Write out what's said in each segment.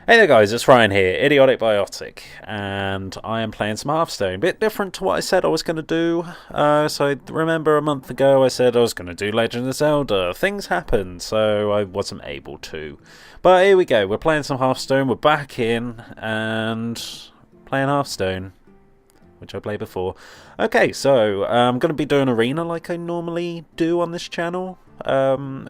Hey there guys, it's Ryan here, Idiotic Biotic, and I am playing some Hearthstone. Bit different to what I said I was going to do. So remember a month ago I said I was going to do Legend of Zelda. Things happened, so I wasn't able to. But here we go, we're playing some Hearthstone, we're back in, and playing Hearthstone, which I played before. Okay, so I'm going to be doing Arena like I normally do on this channel.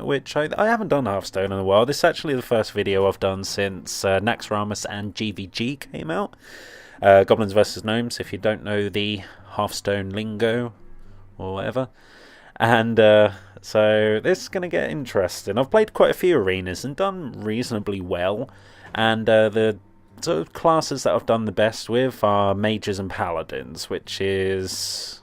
Which I haven't done Hearthstone in a while. This is actually the first video I've done since Naxxramas and GVG came out. Goblins vs Gnomes, if you don't know the Hearthstone lingo or whatever. And so this is going to get interesting. I've played quite a few arenas and done reasonably well. And the sort of classes that I've done the best with are mages and paladins, which is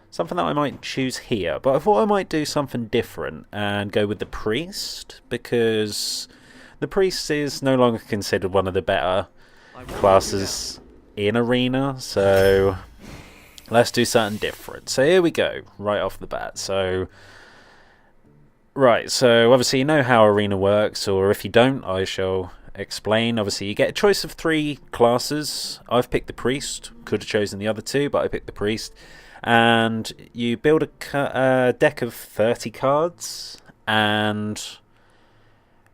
something that I might choose here, but I thought I might do something different and go with the priest, because the priest is no longer considered one of the better classes in Arena, so let's do something different. So here we go, right off the bat. So obviously you know how Arena works, or if you don't, I shall explain. Obviously you get a choice of 3 classes. I've picked the priest, could have chosen the other 2, but I picked the priest. And you build a deck of 30 cards, and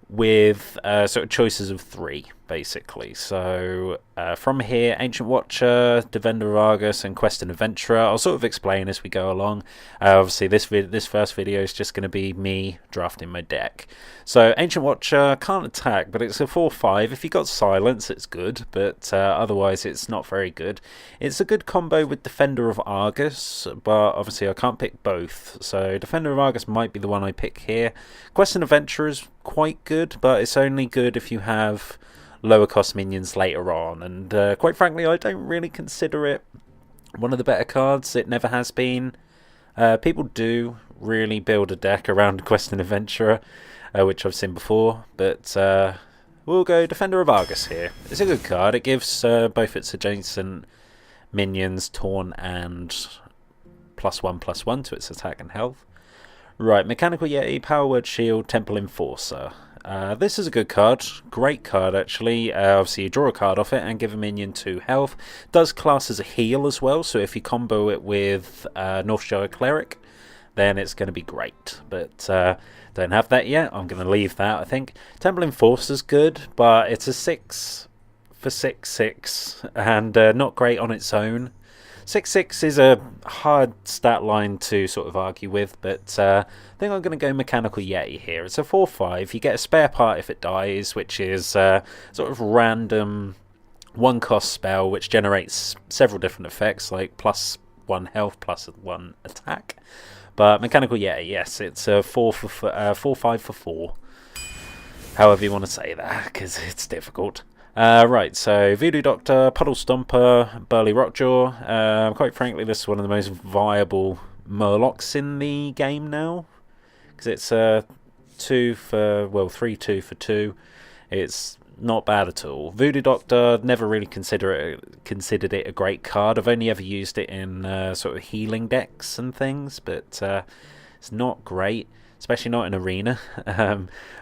with sort of choices of 3, basically. So from here, Ancient Watcher, Defender of Argus, and Questing Adventurer. I'll sort of explain as we go along. Obviously, this first video is just going to be me drafting my deck. So Ancient Watcher can't attack, but it's a 4/5. If you got Silence, it's good, but otherwise it's not very good. It's a good combo with Defender of Argus, but obviously I can't pick both. So Defender of Argus might be the one I pick here. Questing Adventurer is quite good, but it's only good if you have lower cost minions later on, and quite frankly I don't really consider it one of the better cards. It never has been. People do really build a deck around Questing Adventurer, which I've seen before, but we'll go Defender of Argus here. It's a good card. It gives both its adjacent minions Taunt and +1/+1 to its attack and health. Right, Mechanical Yeti, Power Word Shield, Temple Enforcer. This is a good card, great card actually. Obviously you draw a card off it and give a minion 2 health. Does class as a heal as well, so if you combo it with Northshire Cleric, then it's going to be great. But don't have that yet, I'm going to leave that I think. Temple Enforcer's good, but it's a 6 for 6/6 and not great on its own. 6/6 is a hard stat line to sort of argue with, but I think I'm going to go Mechanical Yeti here. It's a 4/5. You get a spare part if it dies, which is sort of random 1-cost spell which generates several different effects, like +1 health, +1 attack. But Mechanical Yeti, yes, it's a 4/5 for 4. However you want to say that, because it's difficult. Right, so Voodoo Doctor, Puddle Stomper, Burly Rockjaw. Quite frankly, this is one of the most viable Murlocs in the game now, because it's 3/2 for 2. It's not bad at all. Voodoo Doctor, never really considered it a great card. I've only ever used it in sort of healing decks and things, but it's not great, especially not in Arena.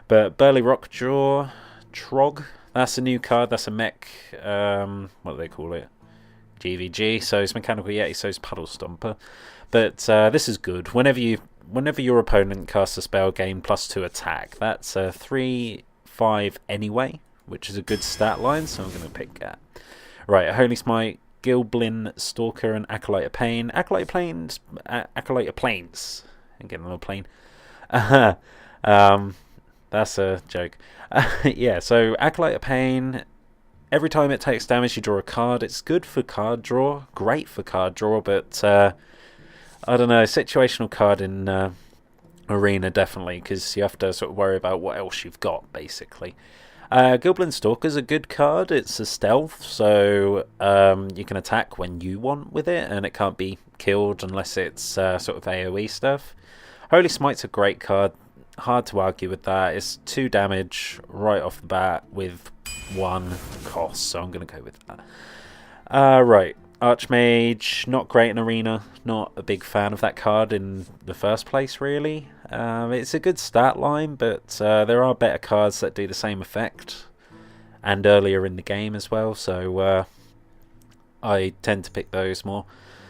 But Burly Rockjaw, Trog. That's a new card. That's a mech. What do they call it? GVG. So it's Mechanical Yeti. So it's Puddle Stomper. But this is good. Whenever your opponent casts a spell, gain +2 attack. That's a 3/5 anyway, which is a good stat line. So I'm going to pick that. Right, a Holy Smite, Gilblin Stalker, and Acolyte of Pain. Acolyte of Plains. I'm getting a little plane. That's a joke. Yeah, so Acolyte of Pain, every time it takes damage you draw a card. It's good for card draw, great for card draw, but I don't know, situational card in Arena definitely, because you have to sort of worry about what else you've got, basically. Gilblin Stalker's a good card. It's a stealth, so you can attack when you want with it, and it can't be killed unless it's sort of AoE stuff. Holy Smite's a great card. Hard to argue with that. It's 2 damage right off the bat with 1 cost, so I'm going to go with that. Right, Archmage, not great in Arena. Not a big fan of that card in the first place, really. It's a good stat line, but there are better cards that do the same effect. and earlier in the game as well, so I tend to pick those more.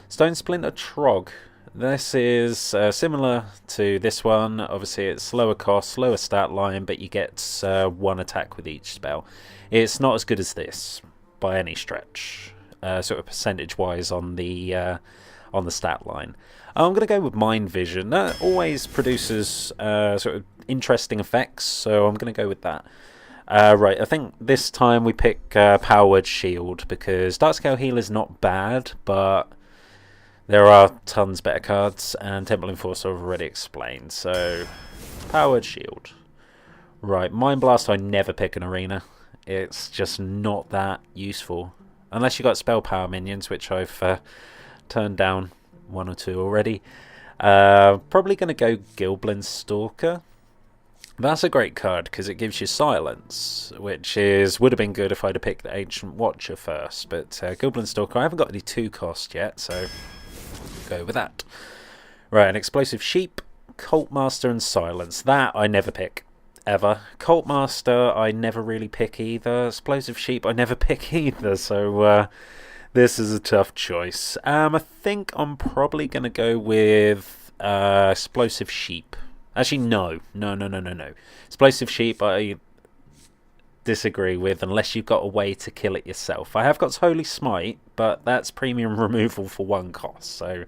Stone Splinter Trog. This is similar to this one. Obviously it's lower cost, lower stat line, but you get 1 attack with each spell. It's not as good as this by any stretch, sort of percentage wise on the stat line. I'm going to go with Mind Vision. That always produces sort of interesting effects, so I'm going to go with that. Right, I think this time we pick Power Word Shield, because Darkscale Heal is not bad, but there are tons better cards, and Temple Enforcer I've already explained, so Power Word Shield. Right, Mind Blast I never pick in Arena. It's just not that useful. Unless you got Spell Power minions, which I've turned down 1 or 2 already. Probably going to go Gilblin Stalker. That's a great card because it gives you silence, which would have been good if I'd have picked the Ancient Watcher first. But Gilblin Stalker, I haven't got any 2 cost yet, so go with that. Right, an Explosive Sheep, Cult Master, and Silence. That I never pick, ever. Cult Master I never really pick either. Explosive Sheep I never pick either, so this is a tough choice. I think I'm probably going to go with Explosive Sheep. Actually, no. Explosive Sheep I disagree with unless you've got a way to kill it yourself. I have got Holy Smite, but that's premium removal for 1 cost, so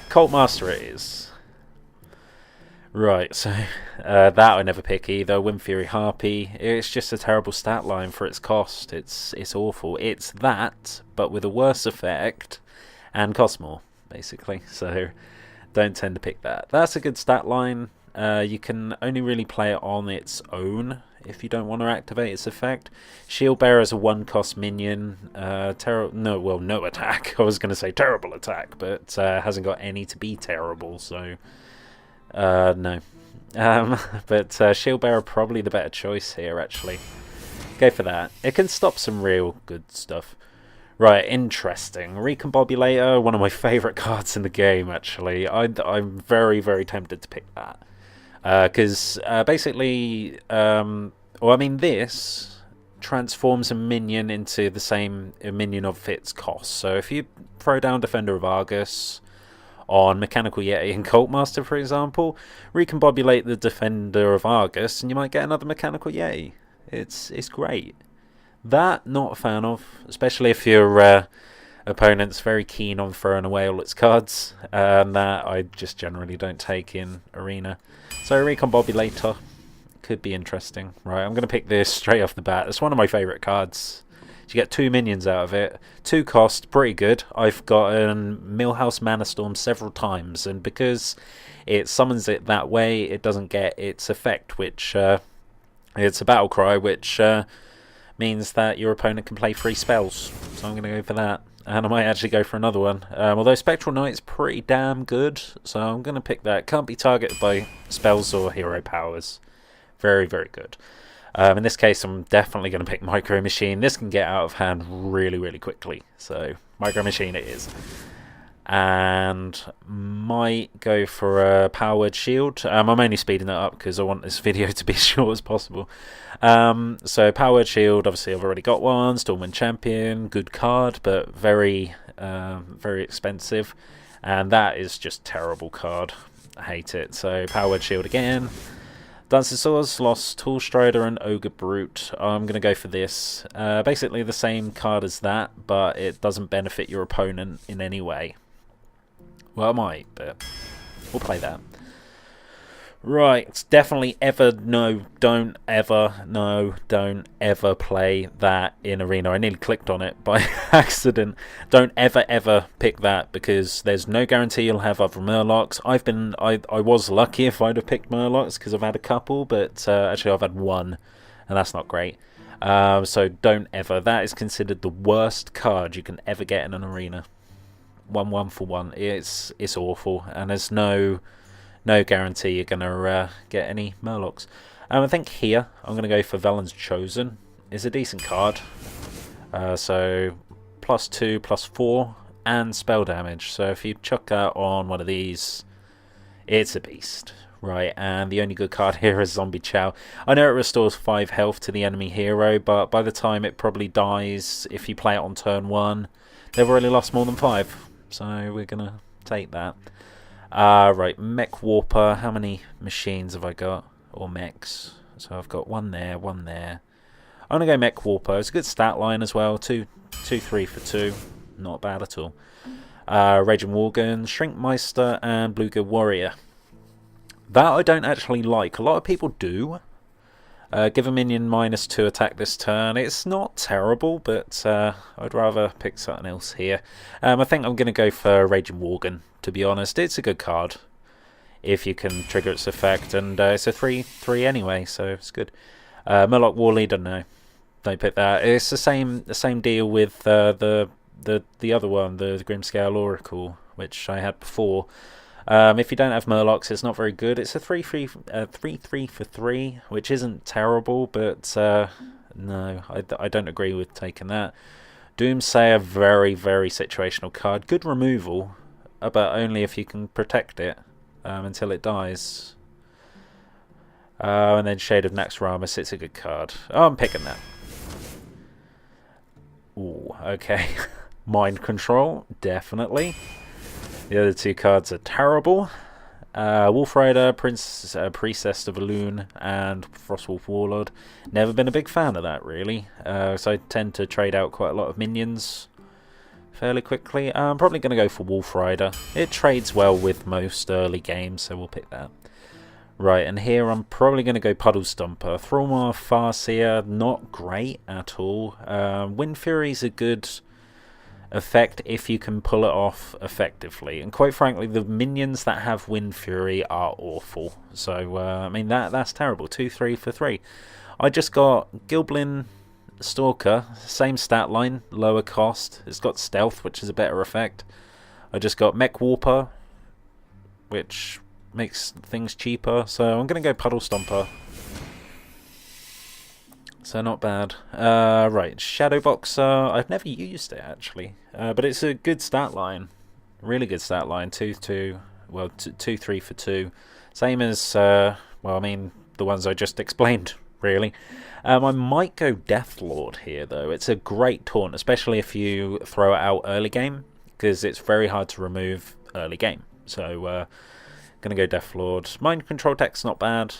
Cult Master it is. Right, so that I never pick either. Wind Fury Harpy, it's just a terrible stat line for its cost. It's awful. It's that, but with a worse effect and costs more, basically, so don't tend to pick that. That's a good stat line. You can only really play it on its own if you don't want to activate its effect. Shield Bearer is a 1 cost minion. No attack. I was going to say terrible attack, but hasn't got any to be terrible, so no. But Shield Bearer probably the better choice here, actually. Go for that. It can stop some real good stuff. Right, interesting. Recombobulator, one of my favourite cards in the game, actually. I'm very, very tempted to pick that. Because basically, this transforms a minion into the same minion of its cost. So if you throw down Defender of Argus on Mechanical Yeti and Cult Master, for example, recombobulate the Defender of Argus and you might get another Mechanical Yeti. It's great. That, not a fan of, especially if your opponent's very keen on throwing away all its cards, and that I just generally don't take in Arena. So Recombobulator could be interesting. Right, I'm going to pick this straight off the bat. It's one of my favourite cards. You get 2 minions out of it. 2 cost, pretty good. I've gotten Millhouse Mana Storm several times, and because it summons it that way, it doesn't get its effect, which it's a battle cry, which means that your opponent can play 3 spells. So I'm going to go for that. And I might actually go for another one. Although Spectral Knight's pretty damn good, so I'm going to pick that. Can't be targeted by spells or hero powers. Very, very good. In this case, I'm definitely going to pick Micro Machine. This can get out of hand really, really quickly. So Micro Machine it is. And might go for a Power Word Shield. I'm only speeding that up because I want this video to be as short as possible. So Power Word Shield, obviously I've already got one. Stormwind Champion, good card, but very, very expensive. And that is just terrible card. I hate it. So Power Word Shield again. Dancing Swords, Lost Tool Strider, and Ogre Brute. I'm going to go for this. Basically the same card as that, but it doesn't benefit your opponent in any way. Well, it might, but we'll play that. Right, definitely don't ever play that in Arena. I nearly clicked on it by accident. Don't ever pick that, because there's no guarantee you'll have other Murlocs. I was lucky if I'd have picked Murlocs, because I've had a couple, but actually I've had one, and that's not great. So don't ever. That is considered the worst card you can ever get in an Arena. 1 for 1. It's awful, and there's no guarantee you're gonna get any Murlocs. I think here I'm gonna go for Velen's Chosen. It's a decent card. So +2, +4, and spell damage. So if you chuck that on one of these, it's a beast. Right, and the only good card here is Zombie Chow. I know it restores 5 health to the enemy hero, but by the time it probably dies, if you play it on turn 1, they've already lost more than 5. So we're going to take that. Right, Mech Warper. How many machines have I got? Or mechs? So I've got one there, one there. I'm going to go Mech Warper. It's a good stat line as well. 2, 3 for 2. Not bad at all. Raging Worgen, Shrinkmeister, and Bluegill Warrior. That I don't actually like. A lot of people do. Give a minion -2 attack this turn. It's not terrible, but I'd rather pick something else here. I think I'm going to go for Raging Worgen, to be honest. It's a good card if you can trigger its effect, and it's a 3/3 anyway, so it's good. Murloc Warleader, no. Don't pick that. It's the same deal with the other one, the Grimscale Oracle, which I had before. If you don't have Murlocs, it's not very good. It's a 3/3 for 3, which isn't terrible, but no, I don't agree with taking that. Doomsayer, very, very situational card. Good removal, but only if you can protect it until it dies. And then Shade of Naxxramas, it's a good card. Oh, I'm picking that. Ooh, okay. Mind Control, definitely. The other 2 cards are terrible. Wolf Rider, Priestess of Elune, and Frostwolf Warlord. Never been a big fan of that, really. So I tend to trade out quite a lot of minions fairly quickly. I'm probably going to go for Wolf Rider. It trades well with most early games, so we'll pick that. Right, and here I'm probably going to go Puddle Stomper. Thrallmar Farseer, not great at all. Wind Fury's a good effect if you can pull it off effectively, and quite frankly the minions that have Wind Fury are awful, so I mean that's terrible. 2/3 for 3. I just got Gilblin Stalker, same stat line, lower cost. It's got Stealth, which is a better effect. I just got Mech Warper, which makes things cheaper, so I'm gonna go Puddle Stomper. So not bad. Right, Shadow Boxer. I've never used it actually, but it's a good stat line, really good stat line. 2/2, well, 2/3 for 2, same as well, I mean the ones I just explained, really. I might go Deathlord here though. It's a great taunt, especially if you throw it out early game, because it's very hard to remove early game. So gonna go Deathlord. Mind Control tech's not bad.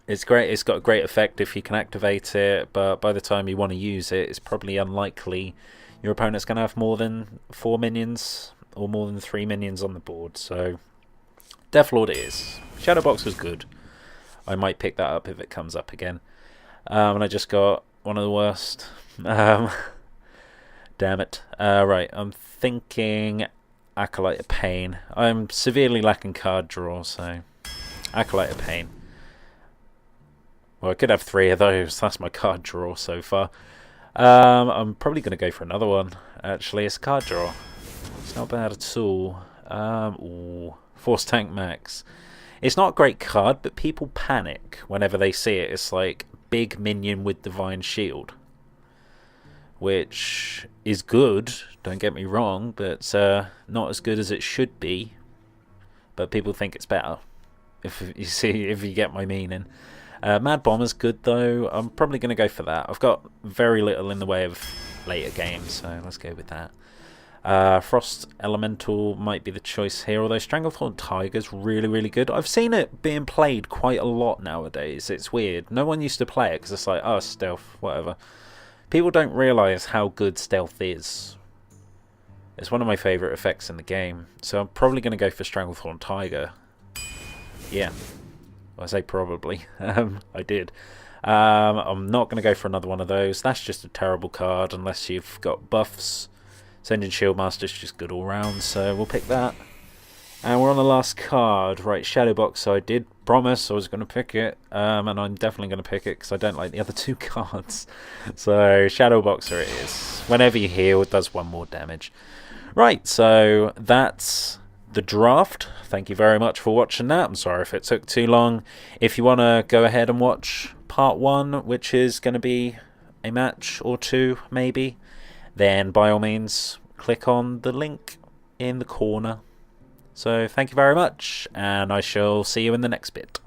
It's great. It's got a great effect if you can activate it, but by the time you want to use it, it's probably unlikely your opponent's going to have more than 4 minions or more than 3 minions on the board. So Deathlord it is. Shadowbox was good. I might pick that up if it comes up again. And I just got one of the worst. Damn it. Right, I'm thinking Acolyte of Pain. I'm severely lacking card draw, so Acolyte of Pain. Well, I could have 3 of those. That's my card draw so far. I'm probably going to go for another one. Actually, it's a card draw. It's not bad at all. Ooh, Force Tank Max. It's not a great card, but people panic whenever they see it. It's like big minion with Divine Shield, which is good. Don't get me wrong, but not as good as it should be. But people think it's better. If you get my meaning. Mad Bomber's good though. I'm probably going to go for that. I've got very little in the way of later games, so let's go with that. Frost Elemental might be the choice here, although Stranglethorn Tiger's really, really good. I've seen it being played quite a lot nowadays. It's weird. No one used to play it because it's like, oh, stealth, whatever. People don't realise how good stealth is. It's one of my favourite effects in the game, so I'm probably going to go for Stranglethorn Tiger. Yeah. I say probably. I did. I'm not going to go for another one of those. That's just a terrible card unless you've got buffs. Ascending Shieldmaster's just good all round, so we'll pick that. And we're on the last card. Right, Shadowbox. I did promise I was going to pick it, and I'm definitely going to pick it because I don't like the other 2 cards. So Shadowboxer it is. Whenever you heal, it does 1 more damage. Right, so that's the draft. Thank you very much for watching that. I'm sorry if it took too long. If you want to go ahead and watch part 1, which is going to be a match or 2 maybe, then by all means click on the link in the corner So thank you very much, and I shall see you in the next bit.